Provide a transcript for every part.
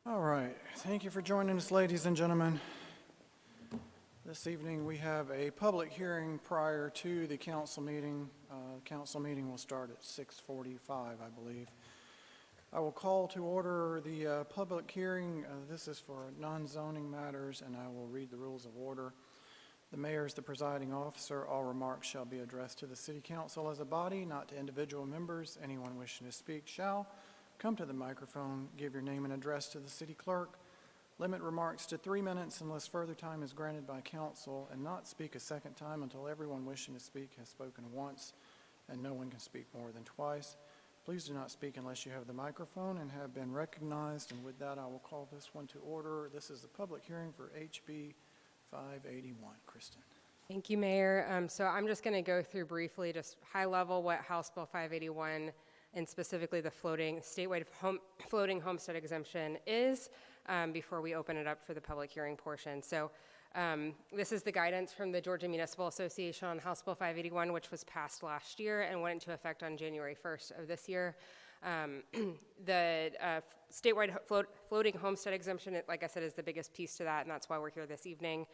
All right, thank you for joining us, ladies and gentlemen. This evening, we have a public hearing prior to the council meeting. Council meeting will start at 6:45, I believe. I will call to order the public hearing. This is for non-zoning matters, and I will read the rules of order. The mayor is the presiding officer. All remarks shall be addressed to the city council as a body, not to individual members. Anyone wishing to speak shall come to the microphone, give your name and address to the city clerk. Limit remarks to 3 minutes unless further time is granted by council, and not speak a second time until everyone wishing to speak has spoken once, and no one can speak more than twice. Please do not speak unless you have the microphone and have been recognized. And with that, I will call this one to order. This is the public hearing for HB 581. Kristen. Thank you, Mayor. So I'm just going to go through briefly, just high level, what House Bill 581 and specifically the statewide floating homestead exemption is before we open it up for the public hearing portion. So this is the guidance from the Georgia Municipal Association on House Bill 581, which was passed last year and went into effect on January 1st of this year. The statewide floating homestead exemption, like I said, is the biggest piece to that, and that's why we're here this evening.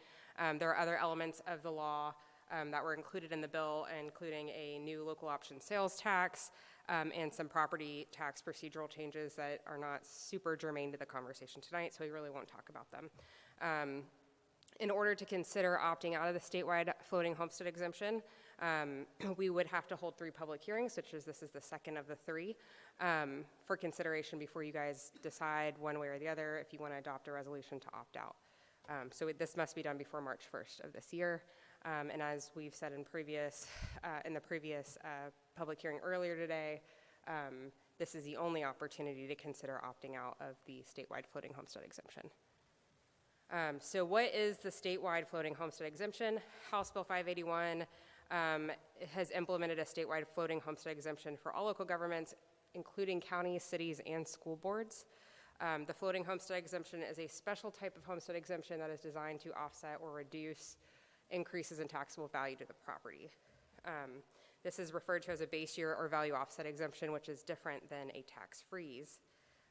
There are other elements of the law that were included in the bill, including a new local option sales tax and some property tax procedural changes that are not super germane to the conversation tonight, so we really won't talk about them. In order to consider opting out of the statewide floating homestead exemption, we would have to hold 3 public hearings, this is the second of the 3, for consideration before you guys decide one way or the other if you want to adopt a resolution to opt out. So this must be done before March 1st of this year. And as we've said in the previous public hearing earlier today, this is the only opportunity to consider opting out of the statewide floating homestead exemption. So what is the statewide floating homestead exemption? House Bill 581 has implemented a statewide floating homestead exemption for all local governments, including counties, cities, and school boards. The floating homestead exemption is a special type of homestead exemption that is designed to offset or reduce increases in taxable value to the property. This is referred to as a base year or value offset exemption, which is different than a tax freeze.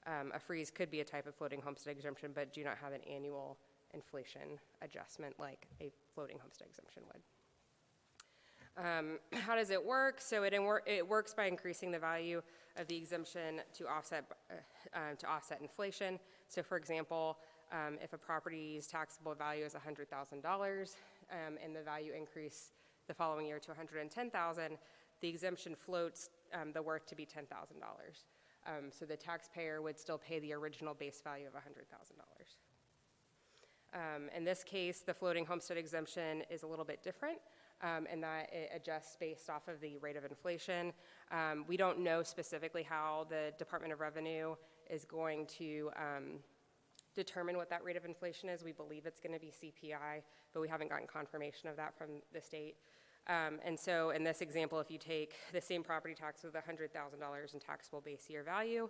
A freeze could be a type of floating homestead exemption, but do not have an annual inflation adjustment like a floating homestead exemption would. How does it work? So it works by increasing the value of the exemption to offset inflation. So for example, if a property's taxable value is $100,000 and the value increase the following year to $110,000, the exemption floats the worth to be $10,000. So the taxpayer would still pay the original base value of $100,000. In this case, the floating homestead exemption is a little bit different in that it adjusts based off of the rate of inflation. We don't know specifically how the Department of Revenue is going to determine what that rate of inflation is. We believe it's going to be CPI, but we haven't gotten confirmation of that from the state. And so in this example, if you take the same property tax with $100,000 in taxable base year value,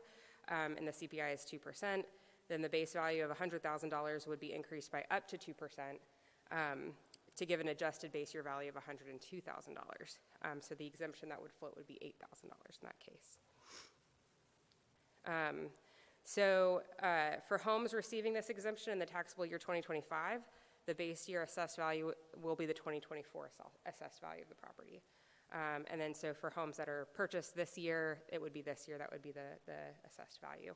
and the CPI is 2%, then the base value of $100,000 would be increased by up to 2% to give an adjusted base year value of $102,000. So the exemption that would float would be $8,000 in that case. So for homes receiving this exemption in the taxable year 2025, the base year assessed value will be the 2024 assessed value of the property. And then so for homes that are purchased this year, it would be this year, that would be the assessed value.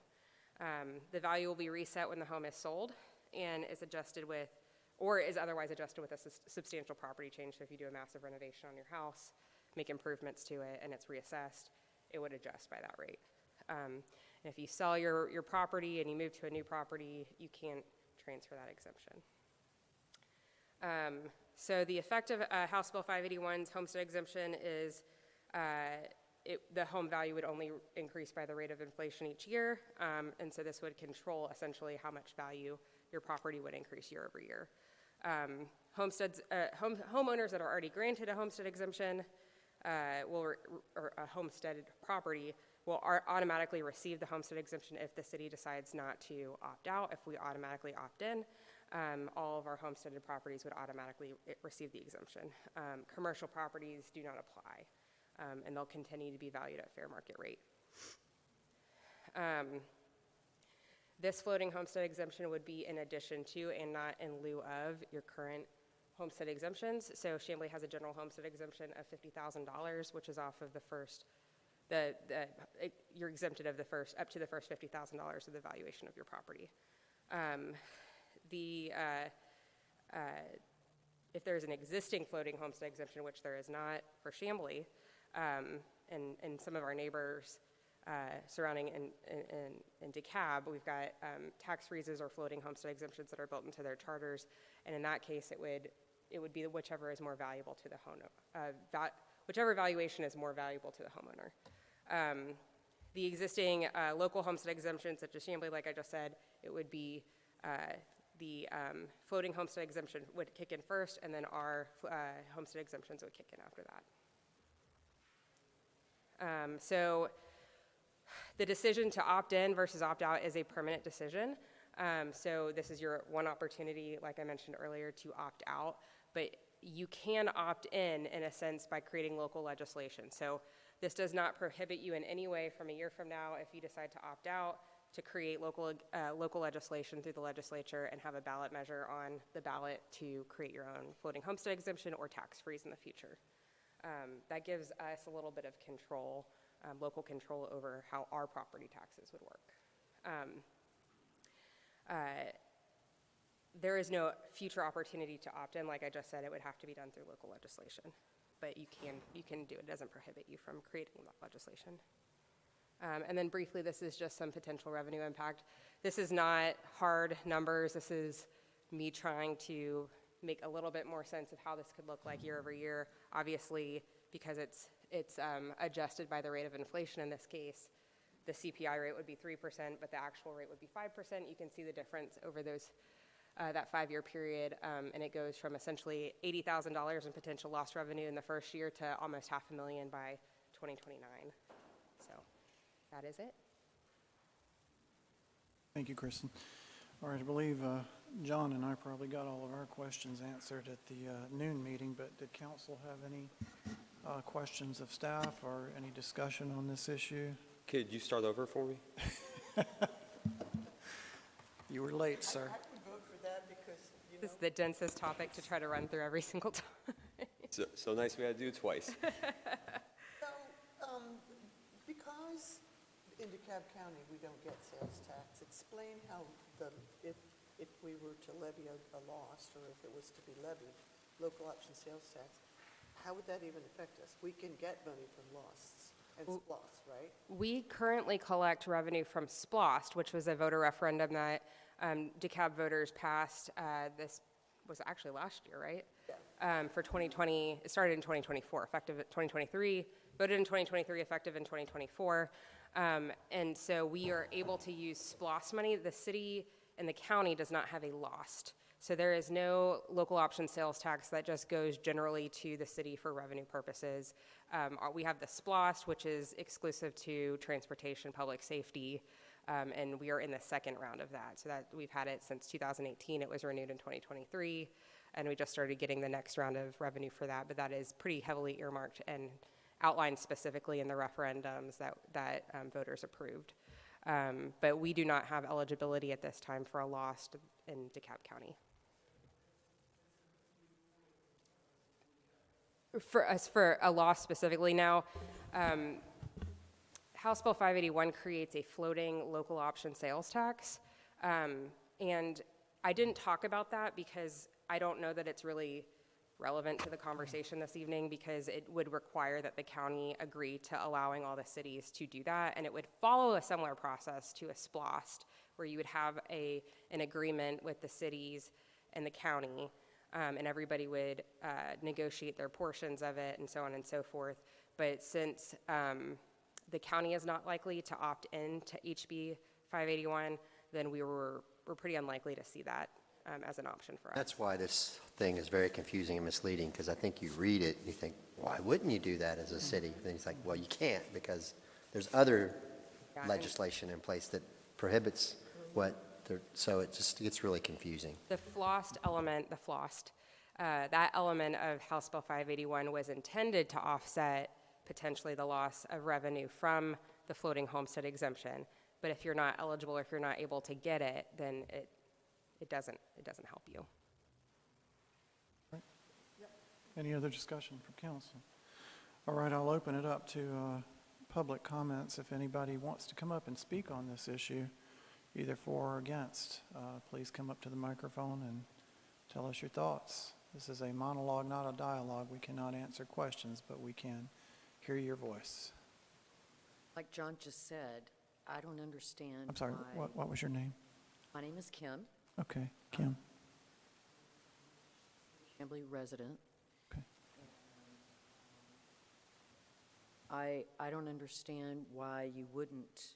The value will be reset when the home is sold and is adjusted with, or is otherwise adjusted with a substantial property change. So if you do a massive renovation on your house, make improvements to it, and it's reassessed, it would adjust by that rate. And if you sell your property and you move to a new property, you can't transfer that exemption. So the effect of House Bill 581's homestead exemption is the home value would only increase by the rate of inflation each year, and so this would control essentially how much value your property would increase year over year. Homeowners that are already granted a homestead exemption or a homesteaded property will automatically receive the homestead exemption if the city decides not to opt out. If we automatically opt in, all of our homesteaded properties would automatically receive the exemption. Commercial properties do not apply, and they'll continue to be valued at fair market rate. This floating homestead exemption would be in addition to and not in lieu of your current homestead exemptions. So Chamblee has a general homestead exemption of $50,000, which is off of the first, you're exempted of the first, up to the first $50,000 of the valuation of your property. If there's an existing floating homestead exemption, which there is not for Chamblee, and some of our neighbors surrounding in DeKalb, we've got tax freezes or floating homestead exemptions that are built into their charters, and in that case, it would be whichever is more valuable to the homeowner, whichever valuation is more valuable to the homeowner. The existing local homestead exemptions, such as Chamblee, like I just said, it would be the floating homestead exemption would kick in first, and then our homestead exemptions would kick in after that. So the decision to opt in versus opt out is a permanent decision. So this is your one opportunity, like I mentioned earlier, to opt out, but you can opt in a sense by creating local legislation. So this does not prohibit you in any way from a year from now, if you decide to opt out, to create local legislation through the legislature and have a ballot measure on the ballot to create your own floating homestead exemption or tax freeze in the future. That gives us a little bit of control, local control over how our property taxes would work. There is no future opportunity to opt in. Like I just said, it would have to be done through local legislation, but you can do it. It doesn't prohibit you from creating that legislation. And then briefly, this is just some potential revenue impact. This is not hard numbers. This is me trying to make a little bit more sense of how this could look like year over year. Obviously, because it's adjusted by the rate of inflation in this case, the CPI rate would be 3%, but the actual rate would be 5%. You can see the difference over that 5-year period, and it goes from essentially $80,000 in potential lost revenue in the first year to almost $500,000 by 2029. So that is it. Thank you, Kristen. All right, I believe John and I probably got all of our questions answered at the noon meeting, but did council have any questions of staff or any discussion on this issue? Could you start over for me? You were late, sir. I can vote for that because, you This know, is the densest topic to try to run through every single time. So nice we had to do it twice. because in DeKalb County, we don't get sales tax, explain how if we were to levy a loss, or if it was to be levied, local option sales tax, how would that even affect us? We can get money from loss and SPLOST, right? We currently collect revenue from SPLOST, which was a voter referendum that DeKalb voters passed. This was actually last year, right? Yeah. For 2020, it started in 2024, effective at 2023, voted in 2023, effective in 2024. And so we are able to use SPLOST money. The city and the county does not have a LOST. So there is no local option sales tax that just goes generally to the city for revenue purposes. We have the SPLOST, which is exclusive to transportation, public safety, and we are in the second round of that. So that we've had it since 2018. It was renewed in 2023, and we just started getting the next round of revenue for that. But that is pretty heavily earmarked and outlined specifically in the referendums that voters approved. But we do not have eligibility at this time for a LOST in DeKalb County. For us, for a loss specifically now, House Bill 581 creates a floating local option sales tax. And I didn't talk about that because I don't know that it's really relevant to the conversation this evening, because it would require that the county agree to allowing all the cities to do that. And it would follow a similar process to a SPLOST, where you would have an agreement with the cities and the county. And everybody would negotiate their portions of it and so on and so forth. But since the county is not likely to opt in to HB 581, then we're pretty unlikely to see that as an option for us. That's why this thing is very confusing and misleading, because I think you read it and you think, why wouldn't you do that as a city? Then it's like, well, you can't, because there's other legislation in place that prohibits so it just gets really confusing. The FLOST element, that element of House Bill 581 was intended to offset potentially the loss of revenue from the floating homestead exemption. But if you're not eligible or if you're not able to get it, then it doesn't help you. Any other discussion from council? All right, I'll open it up to public comments. If anybody wants to come up and speak on this issue, either for or against, please come up to the microphone and tell us your thoughts. This is a monologue, not a dialogue. We cannot answer questions, but we can hear your voice. Like John just said, I don't understand I'm sorry, why. what was your name? My name is Kim, Okay, Kim. Chamblee resident. Okay. I don't understand why you wouldn't,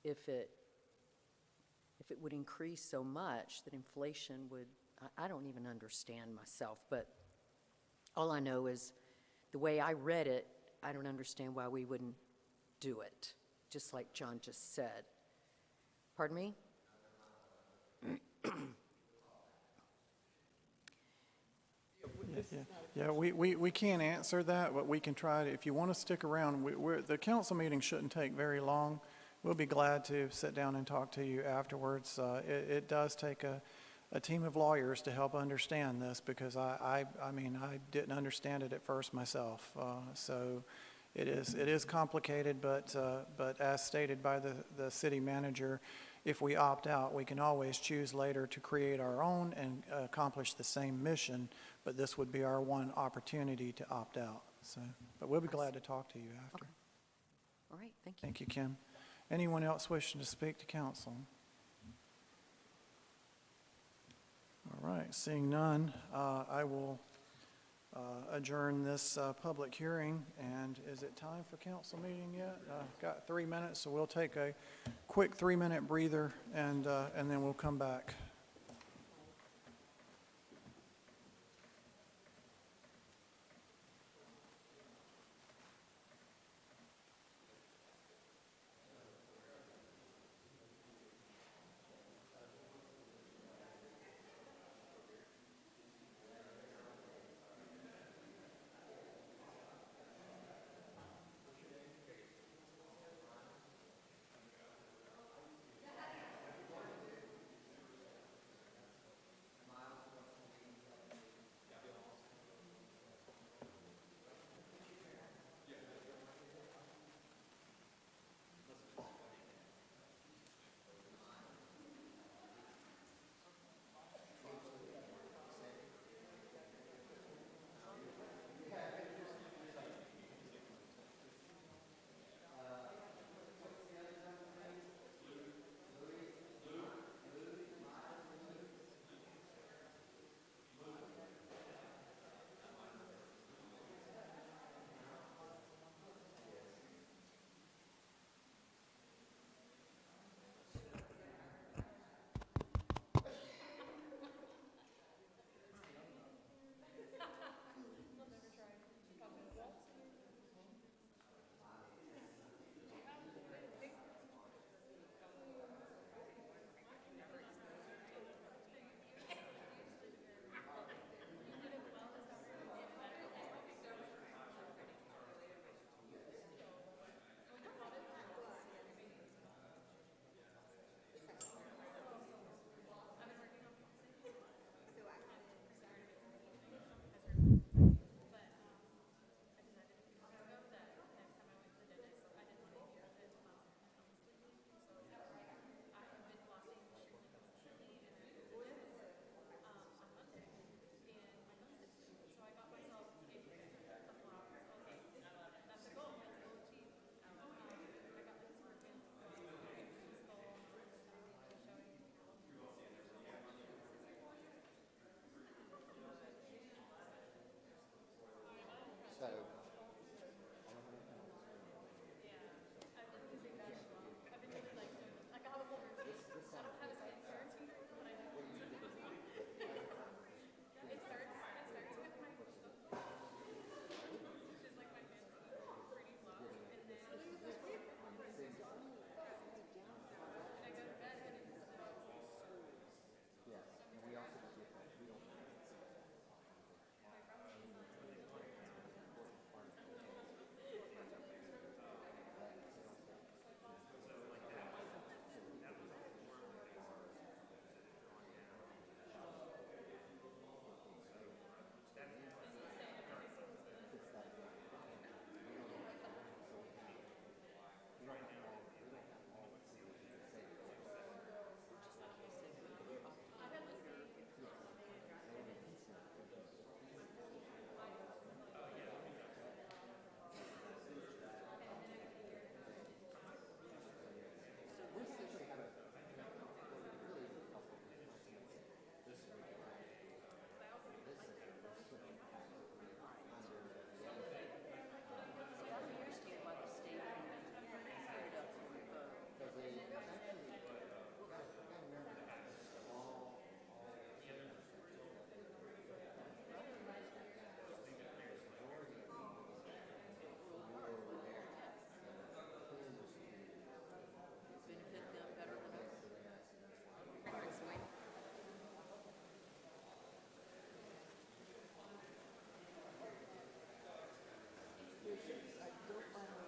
if it would increase so much that inflation would, I don't even understand myself, but all I know is the way I read it, I don't understand why we wouldn't do it, just like John just said. Pardon me? Yeah, we can't answer that, but we can try to, if you want to stick around, the council meeting shouldn't take very long. We'll be glad to sit down and talk to you afterwards. It does take a team of lawyers to help understand this, because I mean, I didn't understand it at first myself. So it is complicated, but as stated by the city manager, if we opt out, we can always choose later to create our own and accomplish the same mission, but this would be our one opportunity to opt out. So, but we'll be glad to talk to you after. Okay. All right, thank you. Thank you, Kim. Anyone else wishing to speak to council? All right, seeing none, I will adjourn this public hearing. And is it time for council meeting yet? Got 3 minutes, so we'll take a quick 3-minute breather, and then we'll come back.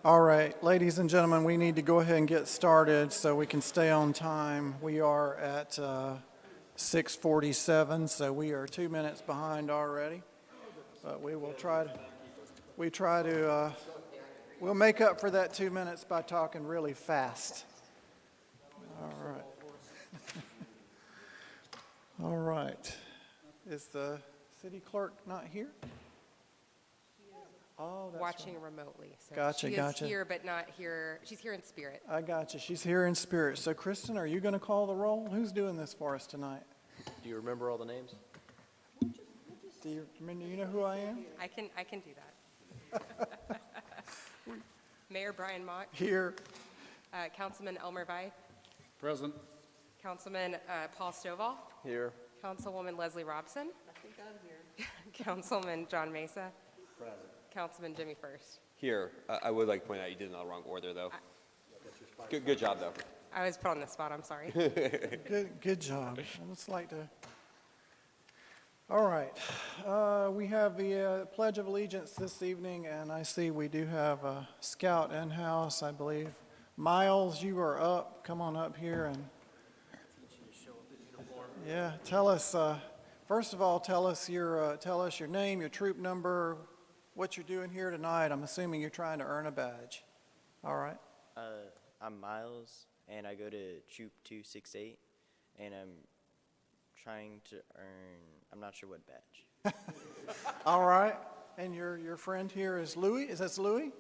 All right, ladies and gentlemen, we need to go ahead and get started so we can stay on time. We are at 6:47, so we are 2 minutes behind already. But we will we'll make up for that 2 minutes by talking really fast. All right. All right. Is the city clerk not here? Oh, that's right. Watching remotely. So Gotcha, she gotcha. is here, but not here. She's here in spirit. I got you. She's here in spirit. So, Kristen, are you going to call the roll? Who's doing this for us tonight? Do you remember all the names? Do you know who I am? I can do that. Mayor Brian Mock, Here. Councilman Elmer Vai, Present. Councilman Paul Stovall, Here. Councilwoman Leslie Robson, I think I'm here. Councilman John Mesa, Councilman Jimmy First. Here. I would like to point out you did it in the wrong order, though. Good job, though. I was put on the spot, I'm sorry. Good job. I'd just like to. All right. We have the Pledge of Allegiance this evening, and I see we do have a scout in-house, I believe. Miles, you are up. Come on up here and. Yeah, tell us, first of all, tell us your name, your troop number, what you're doing here tonight. I'm assuming you're trying to earn a badge. All right. I'm Miles, and I go to Troop 268, and I'm trying to earn, I'm not sure what badge. All right. And your friend here is Louis? Is that Louis?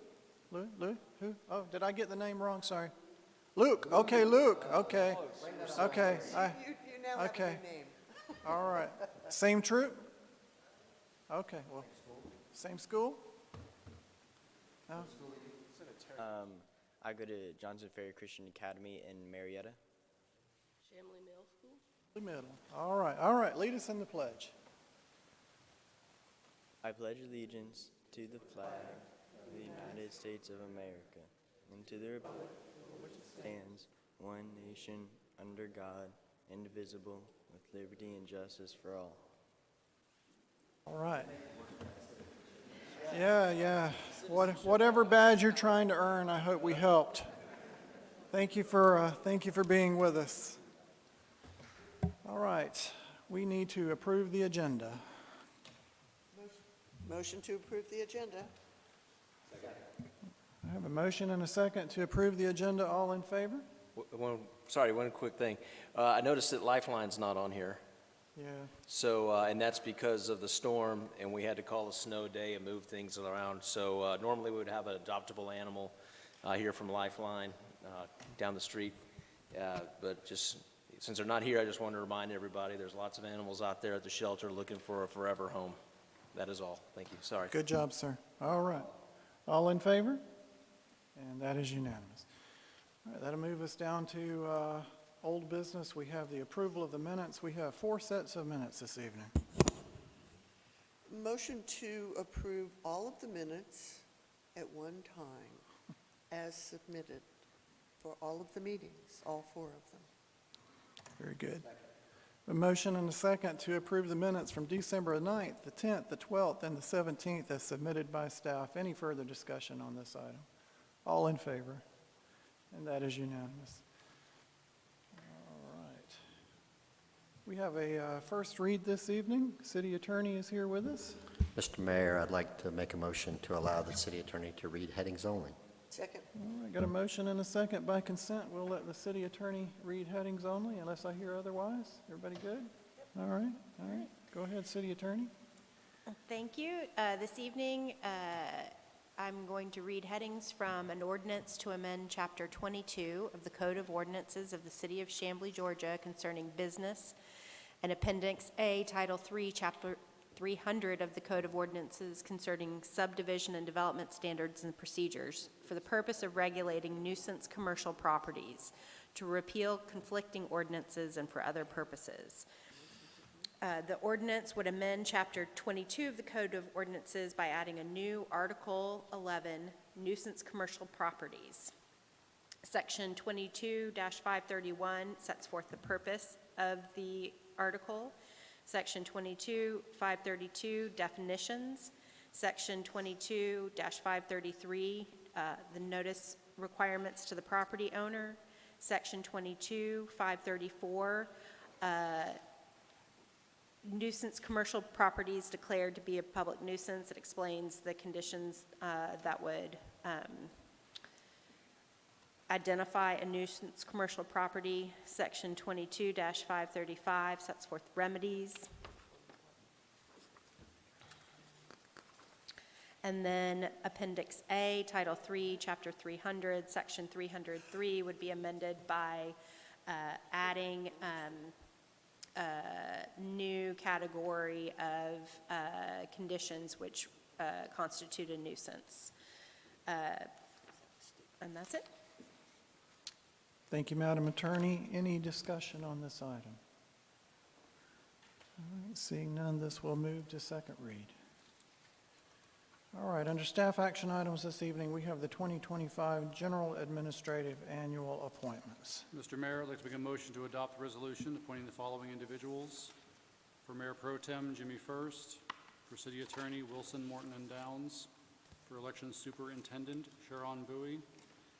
Louis? Who? Oh, did I get the name wrong? Sorry. Luke. Okay, Luke. Okay. Okay. You now have a new Okay. name. All right. Same troop? Okay, well, same school? No? I go to Johnson Ferry Christian Academy in Marietta. Middle. All right. Lead us in the pledge. I pledge allegiance to the flag of the United States of America and to the republic which stands one nation under God, indivisible, with liberty and justice for all. All right. Yeah. Whatever badge you're trying to earn, I hope we helped. Thank you for being with us. All right. We need to approve the agenda. Motion to approve the agenda. I have a motion and a second to approve the agenda. All in favor? One quick thing. I noticed that Lifeline's not on here. Yeah. So, and that's because of the storm, and we had to call a snow day and move things around. So normally we would have an adoptable animal here from Lifeline down the street. But just, since they're not here, I just wanted to remind everybody, there's lots of animals out there at the shelter looking for a forever home. That is all. Thank you. Sorry. Good job, sir. All right. All in favor? And that is unanimous. All right, that'll move us down to old business. We have the approval of the minutes. We have 4 sets of minutes this evening. Motion to approve all of the minutes at one time as submitted for all of the meetings, all 4 of them. Very good. A motion and a second to approve the minutes from December 9th, the 10th, the 12th, and the 17th as submitted by staff. Any further discussion on this item? All in favor? And that is unanimous. All right. We have a first read this evening. City Attorney is here with us. Mr. Mayor, I'd like to make a motion to allow the city attorney to read headings only. Second. All right, got a motion and a second by consent. We'll let the city attorney read headings only unless I hear otherwise. Everybody good? All right. Go ahead, city attorney. Thank you. This evening, I'm going to read headings from an ordinance to amend Chapter 22 of the Code of Ordinances of the City of Chamblee, Georgia concerning business, and Appendix A, Title 3, Chapter 300 of the Code of Ordinances concerning subdivision and development standards and procedures for the purpose of regulating nuisance commercial properties, to repeal conflicting ordinances and for other purposes. The ordinance would amend Chapter 22 of the Code of Ordinances by adding a new Article 11, nuisance commercial properties. Section 22-531 sets forth the purpose of the article. Section 22-532, definitions. Section 22-533 the notice requirements to the property owner. Section 22, 534, nuisance commercial properties declared to be a public nuisance. It explains the conditions that would identify a nuisance commercial property. Section 22-535 sets forth remedies. And then Appendix A, Title 3, Chapter 300, Section 303 would be amended by adding a new category of conditions which constitute a nuisance. And that's it. Thank you, Madam Attorney. Any discussion on this item? All right, seeing none, this will move to second read. All right, under staff action items this evening, we have the 2025 General Administrative Annual Appointments. Mr. Mayor, I'd like to make a motion to adopt the resolution appointing the following individuals. For Mayor Pro Tem, Jimmy First. For City Attorney, Wilson, Morton, and Downs. For Election Superintendent, Sharon Bowie.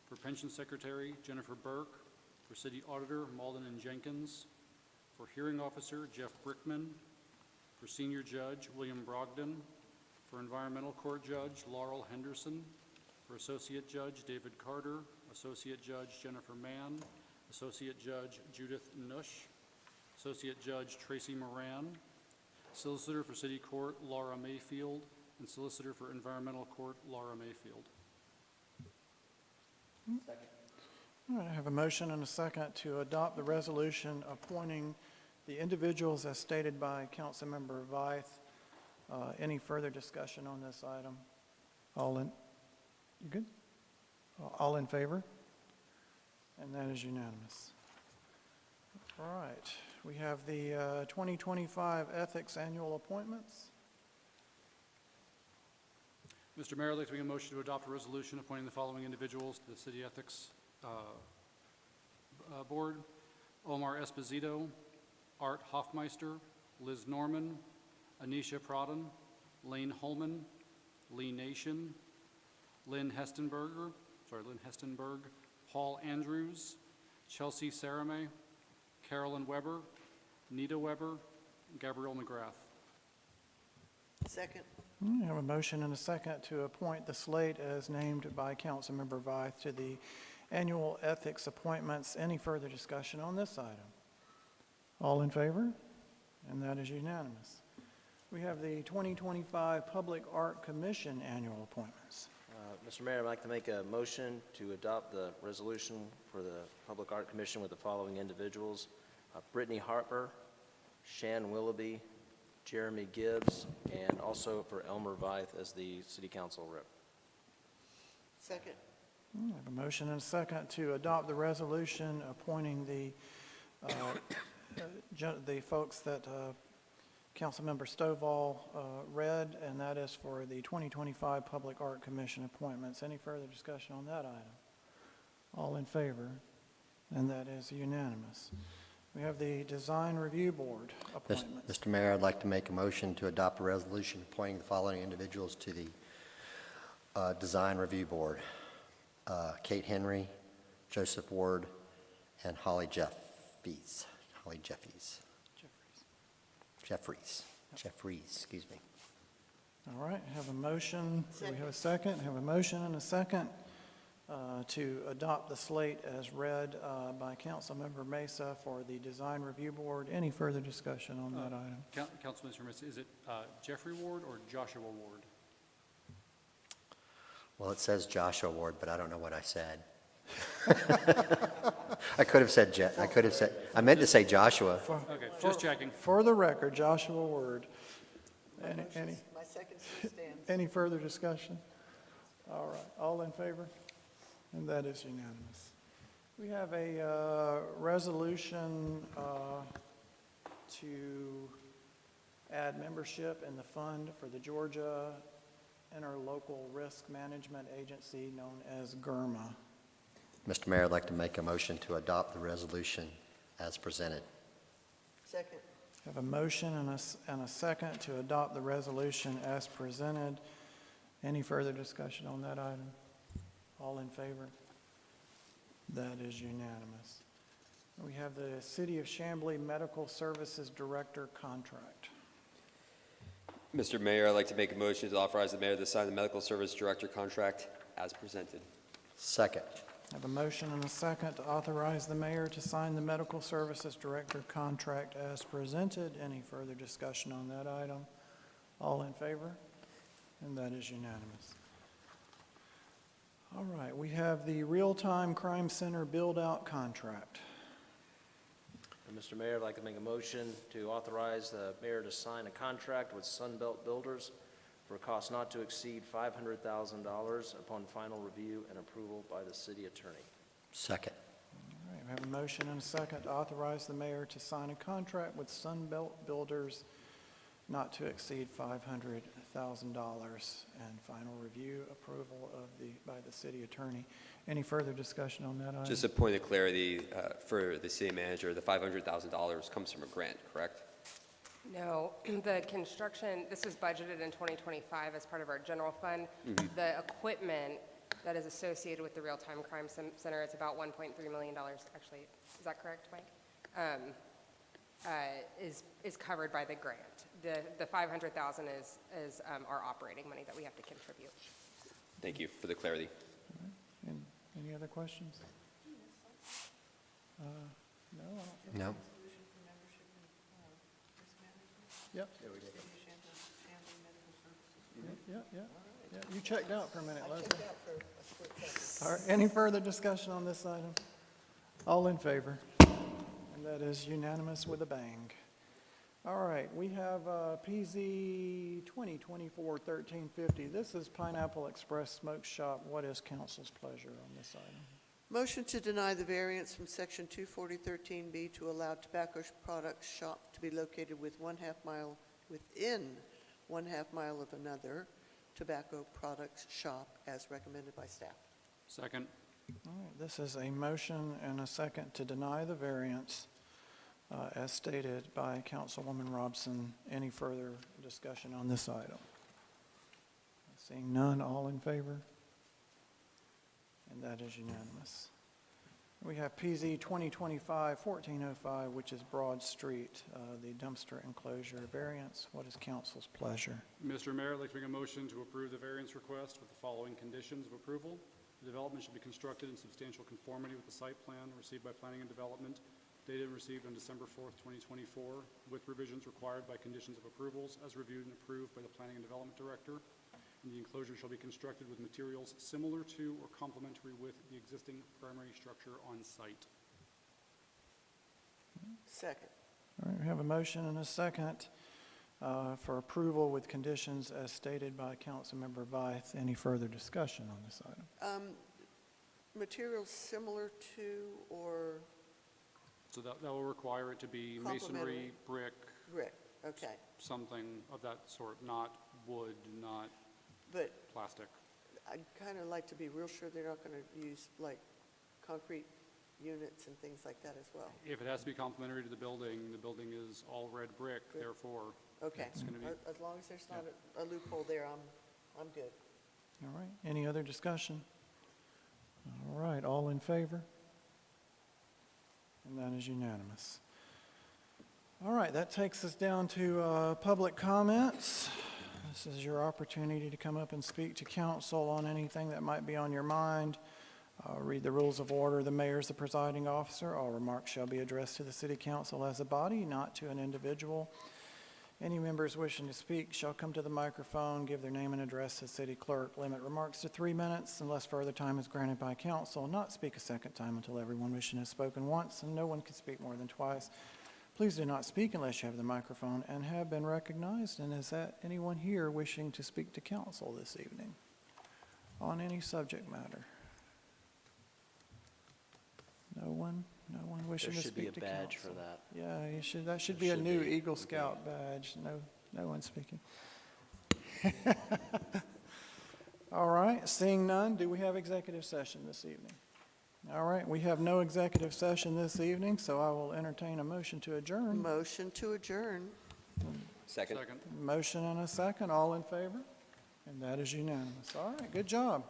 For Pension Secretary, Jennifer Burke. For City Auditor, Malden and Jenkins. For Hearing Officer, Jeff Brickman. For Senior Judge, William Brogdon. For Environmental Court Judge, Laurel Henderson. For Associate Judge, David Carter. Associate Judge, Jennifer Mann. Associate Judge, Judith Nush. Associate Judge, Tracy Moran. Solicitor for City Court, Laura Mayfield. And Solicitor for Environmental Court, Laura Mayfield. All right, I have a motion and a second to adopt the resolution appointing the individuals as stated by Councilmember Vythe. Any further discussion on this item? You good? All in favor? And that is unanimous. All right, we have the 2025 Ethics Annual Appointments. Mr. Mayor, I'd like to make a motion to adopt a resolution appointing the following individuals to the City Ethics Board. Omar Esposito, Art Hoffmeister, Liz Norman, Anisha Pradhan, Lane Holman, Lee Nation, Lynn Hestenberg, Paul Andrews, Chelsea Sarame, Carolyn Weber, Nita Weber, Gabrielle McGrath. Second. I have a motion and a second to appoint the slate as named by Councilmember Vythe to the annual ethics appointments. Any further discussion on this item? All in favor? And that is unanimous. We have the 2025 Public Art Commission annual appointments. Mr. Mayor, I'd like to make a motion to adopt the resolution for the Public Art Commission with the following individuals. Brittany Harper, Shan Willoughby, Jeremy Gibbs, and also for Elmer Vythe as the City Council rep. Second. I have a motion and a second to adopt the resolution appointing the folks that Councilmember Stovall read, and that is for the 2025 Public Art Commission appointments. Any further discussion on that item? All in favor? And that is unanimous. We have the Design Review Board appointments. Mr. Mayor, I'd like to make a motion to adopt a resolution appointing the following individuals to the Design Review Board. Kate Henry, Joseph Ward, and Holly Jeffries, excuse me. All right, have a motion. Do we have a second? Have a motion and a second to adopt the slate as read by Councilmember Mesa for the Design Review Board. Any further discussion on that item? Councilman Mesa, is it Jeffrey Ward or Joshua Ward? Well, it says Joshua Ward, but I don't know what I said. I meant to say Joshua. Okay, just checking. For the record, Joshua Word. Any My second still stands. any further discussion? All right, all in favor? And that is unanimous. We have a resolution to add membership in the fund for the Georgia Interlocal Risk Management Agency, known as GIRMA. Mr. Mayor, I'd like to make a motion to adopt the resolution as presented. Second. Have a motion and a second to adopt the resolution as presented. Any further discussion on that item? All in favor? That is unanimous. We have the City of Chamblee Medical Services Director contract. Mr. Mayor, I'd like to make a motion to authorize the mayor to sign the medical service director contract as presented. Second. I have a motion and a second to authorize the mayor to sign the Medical Services Director contract as presented. Any further discussion on that item? All in favor? And that is unanimous. All right, we have the Real-Time Crime Center build-out contract. Mr. Mayor, I'd like to make a motion to authorize the mayor to sign a contract with Sunbelt Builders for a cost not to exceed $500,000 upon final review and approval by the city attorney. Second. All right, we have a motion and a second to authorize the mayor to sign a contract with Sunbelt Builders not to exceed $500,000 and final review approval by the city attorney. Any further discussion on that item? Just a point of clarity for the city manager, the $500,000 comes from a grant, correct? No, the construction, this was budgeted in 2025 as part of our general fund. The equipment that is associated with the Real-Time Crime Center is about $1.3 million. Actually, is that correct, Mike? Is covered by the grant. The $500,000 is our operating money that we have to contribute. Thank you for the clarity. And any other questions? No, I don't think. No? Yep. Yeah. You checked out for a minute, Leslie. Checked out for a split second. All right, any further discussion on this item? All in favor? And that is unanimous with a bang. All right, we have PZ 2024-1350. This is Pineapple Express Smoke Shop. What is council's pleasure on this item? Motion to deny the variance from section 24013B to allow tobacco products shop to be located within 1/2 mile of another tobacco products shop as recommended by staff. Second. All right, this is a motion and a second to deny the variance as stated by Councilwoman Robson. Any further discussion on this item? Seeing none, all in favor? And that is unanimous. We have PZ 2025-1405, which is Broad Street, the dumpster enclosure variance. What is council's pleasure? Mr. Mayor, I'd like to make a motion to approve the variance request with the following conditions of approval. The development should be constructed in substantial conformity with the site plan received by Planning and Development, dated and received on December 4th, 2024, with revisions required by conditions of approvals as reviewed and approved by the Planning and Development Director. And the enclosure shall be constructed with materials similar to or complementary with the existing primary structure on site. Second. All right, we have a motion and a second for approval with conditions as stated by Councilmember Vyth. Any further discussion on this item? Materials similar to or So that will require it to be masonry, brick, brick? Okay, something of that sort, not wood, not but plastic. I'd kind of like to be real sure they're not going to use like concrete units and things like that as well. If it has to be complementary to the building is all red brick, therefore, Okay, it's going to be, as long as there's not a loophole there, I'm good. All right, any other discussion? All right, all in favor? And that is unanimous. All right, that takes us down to public comments. This is your opportunity to come up and speak to council on anything that might be on your mind. Read the rules of order. The mayor is the presiding officer. All remarks shall be addressed to the city council as a body, not to an individual. Any members wishing to speak shall come to the microphone, give their name and address to the city clerk. Limit remarks to 3 minutes unless further time is granted by council. Not speak a second time until everyone wishing has spoken once, and no one can speak more than twice. Please do not speak unless you have the microphone and have been recognized. And is that anyone here wishing to speak to council this evening on any subject matter? No one? No one wishing to speak to council? There should be a badge for that. Yeah, you should, that should There be a should new be. Eagle Scout badge. No one speaking. All right, seeing none, do we have executive session this evening? All right, we have no executive session this evening, so I will entertain a motion to adjourn. Motion to adjourn. Second. second. Motion and a second, all in favor? And that is unanimous. All right, good job.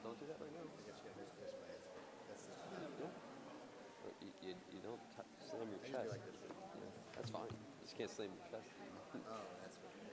Don't do that right now. You don't slam your chest. That's fine. You just can't slam your chest. Oh, that's what.